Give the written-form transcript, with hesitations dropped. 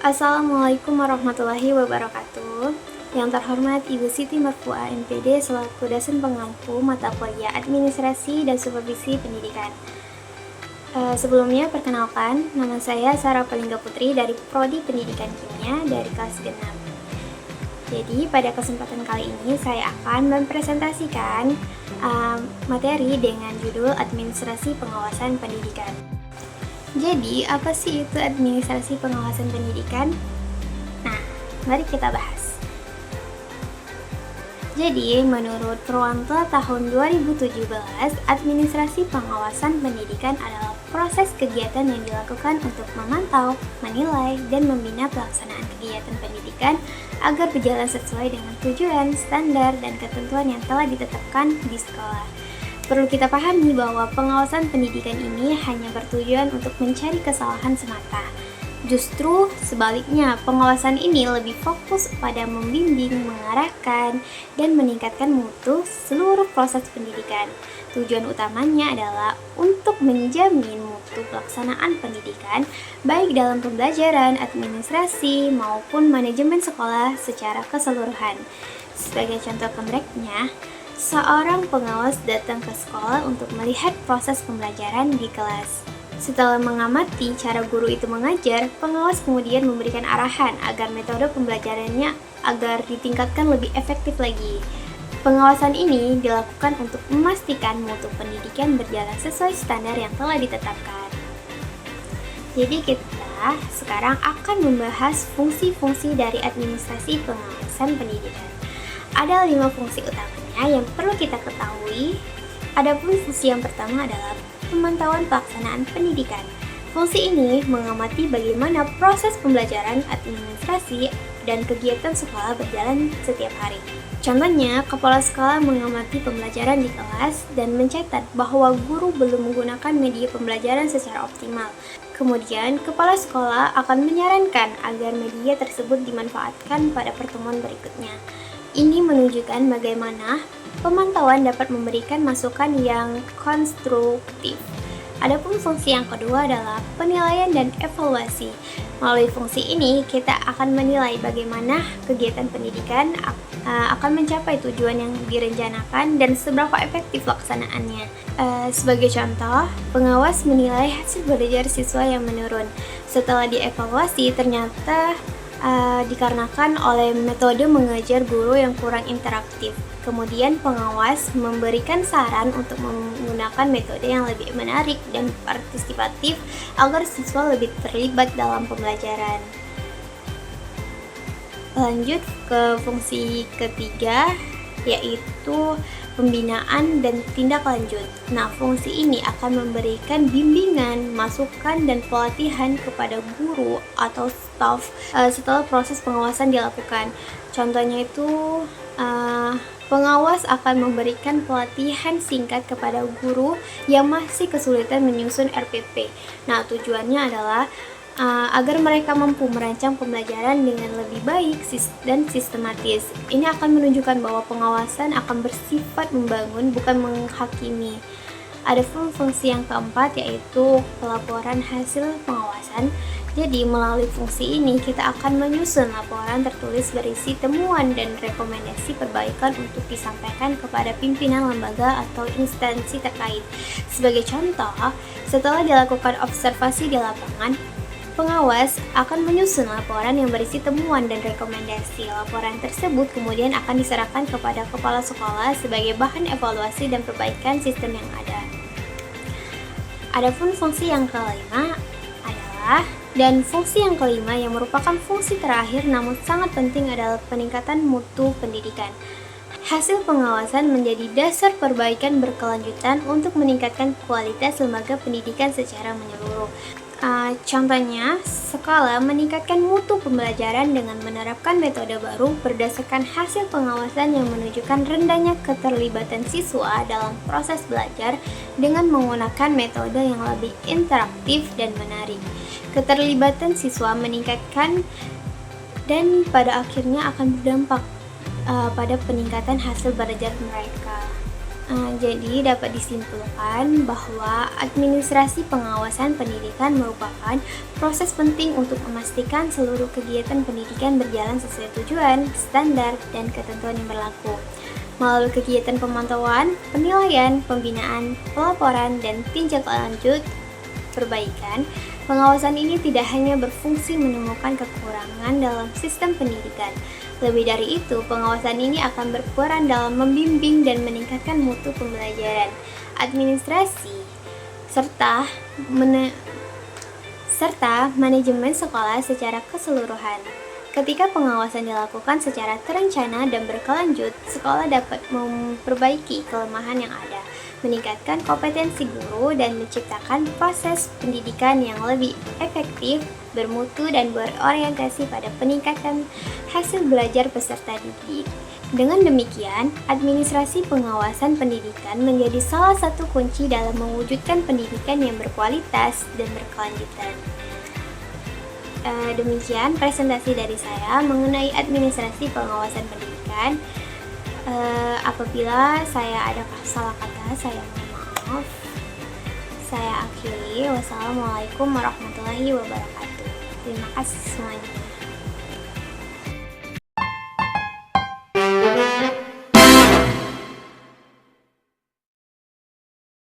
Assalamualaikum warahmatullahi wabarakatuh. Yang terhormat Ibu Siti Marfuah MPD selaku dosen pengampu mata kuliah Administrasi dan Supervisi Pendidikan. Sebelumnya perkenalkan, nama saya Sarah Palingga Putri dari Prodi Pendidikan Kimia dari kelas genap. Jadi pada kesempatan kali ini saya akan mempresentasikan materi dengan judul Administrasi Pengawasan Pendidikan. Jadi, apa sih itu administrasi pengawasan pendidikan? Nah, mari kita bahas. Jadi, menurut Perwantla tahun 2017, administrasi pengawasan pendidikan adalah proses kegiatan yang dilakukan untuk memantau, menilai, dan membina pelaksanaan kegiatan pendidikan agar berjalan sesuai dengan tujuan, standar, dan ketentuan yang telah ditetapkan di sekolah. Perlu kita pahami bahwa pengawasan pendidikan ini hanya bertujuan untuk mencari kesalahan semata. Justru sebaliknya, pengawasan ini lebih fokus pada membimbing, mengarahkan, dan meningkatkan mutu seluruh proses pendidikan. Tujuan utamanya adalah untuk menjamin mutu pelaksanaan pendidikan, baik dalam pembelajaran, administrasi, maupun manajemen sekolah secara keseluruhan. Sebagai contoh konkretnya, seorang pengawas datang ke sekolah untuk melihat proses pembelajaran di kelas. Setelah mengamati cara guru itu mengajar, pengawas kemudian memberikan arahan agar metode pembelajarannya agar ditingkatkan lebih efektif lagi. Pengawasan ini dilakukan untuk memastikan mutu pendidikan berjalan sesuai standar yang telah ditetapkan. Jadi kita sekarang akan membahas fungsi-fungsi dari administrasi pengawasan pendidikan. Ada 5 fungsi utamanya yang perlu kita ketahui. Adapun fungsi yang pertama adalah pemantauan pelaksanaan pendidikan. Fungsi ini mengamati bagaimana proses pembelajaran, administrasi, dan kegiatan sekolah berjalan setiap hari. Contohnya, kepala sekolah mengamati pembelajaran di kelas dan mencatat bahwa guru belum menggunakan media pembelajaran secara optimal. Kemudian, kepala sekolah akan menyarankan agar media tersebut dimanfaatkan pada pertemuan berikutnya. Ini menunjukkan bagaimana pemantauan dapat memberikan masukan yang konstruktif. Adapun fungsi yang kedua adalah penilaian dan evaluasi. Melalui fungsi ini, kita akan menilai bagaimana kegiatan pendidikan akan mencapai tujuan yang direncanakan dan seberapa efektif pelaksanaannya. Sebagai contoh, pengawas menilai hasil belajar siswa yang menurun. Setelah dievaluasi, ternyata dikarenakan oleh metode mengajar guru yang kurang interaktif. Kemudian pengawas memberikan saran untuk menggunakan metode yang lebih menarik dan partisipatif agar siswa lebih terlibat dalam pembelajaran. Lanjut ke fungsi ketiga, yaitu pembinaan dan tindak lanjut. Nah, fungsi ini akan memberikan bimbingan, masukan, dan pelatihan kepada guru atau staf setelah proses pengawasan dilakukan. Contohnya itu, pengawas akan memberikan pelatihan singkat kepada guru yang masih kesulitan menyusun RPP. Nah, tujuannya adalah agar mereka mampu merancang pembelajaran dengan lebih baik dan sistematis. Ini akan menunjukkan bahwa pengawasan akan bersifat membangun, bukan menghakimi. Ada fungsi yang keempat, yaitu pelaporan hasil pengawasan. Jadi, melalui fungsi ini, kita akan menyusun laporan tertulis berisi temuan dan rekomendasi perbaikan untuk disampaikan kepada pimpinan lembaga atau instansi terkait. Sebagai contoh, setelah dilakukan observasi di lapangan, pengawas akan menyusun laporan yang berisi temuan dan rekomendasi. Laporan tersebut kemudian akan diserahkan kepada kepala sekolah sebagai bahan evaluasi dan perbaikan sistem yang ada. Adapun fungsi yang kelima adalah fungsi yang kelima yang merupakan fungsi terakhir namun sangat penting adalah peningkatan mutu pendidikan. Hasil pengawasan menjadi dasar perbaikan berkelanjutan untuk meningkatkan kualitas lembaga pendidikan secara menyeluruh. Contohnya, sekolah meningkatkan mutu pembelajaran dengan menerapkan metode baru berdasarkan hasil pengawasan yang menunjukkan rendahnya keterlibatan siswa dalam proses belajar dengan menggunakan metode yang lebih interaktif dan menarik. Keterlibatan siswa meningkatkan dan pada akhirnya akan berdampak pada peningkatan hasil belajar mereka. Jadi dapat disimpulkan bahwa administrasi pengawasan pendidikan merupakan proses penting untuk memastikan seluruh kegiatan pendidikan berjalan sesuai tujuan, standar, dan ketentuan yang berlaku. Melalui kegiatan pemantauan, penilaian, pembinaan, pelaporan, dan tinjak lanjut perbaikan, pengawasan ini tidak hanya berfungsi menemukan kekurangan dalam sistem pendidikan. Lebih dari itu, pengawasan ini akan berperan dalam membimbing dan meningkatkan mutu pembelajaran, administrasi, serta manajemen sekolah secara keseluruhan. Ketika pengawasan dilakukan secara terencana dan berkelanjut, sekolah dapat memperbaiki kelemahan yang ada, meningkatkan kompetensi guru, dan menciptakan proses pendidikan yang lebih efektif, bermutu, dan berorientasi pada peningkatan hasil belajar peserta didik. Dengan demikian, administrasi pengawasan pendidikan menjadi salah satu kunci dalam mewujudkan pendidikan yang berkualitas dan berkelanjutan. Demikian presentasi dari saya mengenai administrasi pengawasan pendidikan. Apabila saya ada salah kata, saya mohon maaf. Saya akhiri. Wassalamualaikum warahmatullahi wabarakatuh. Terima kasih semuanya.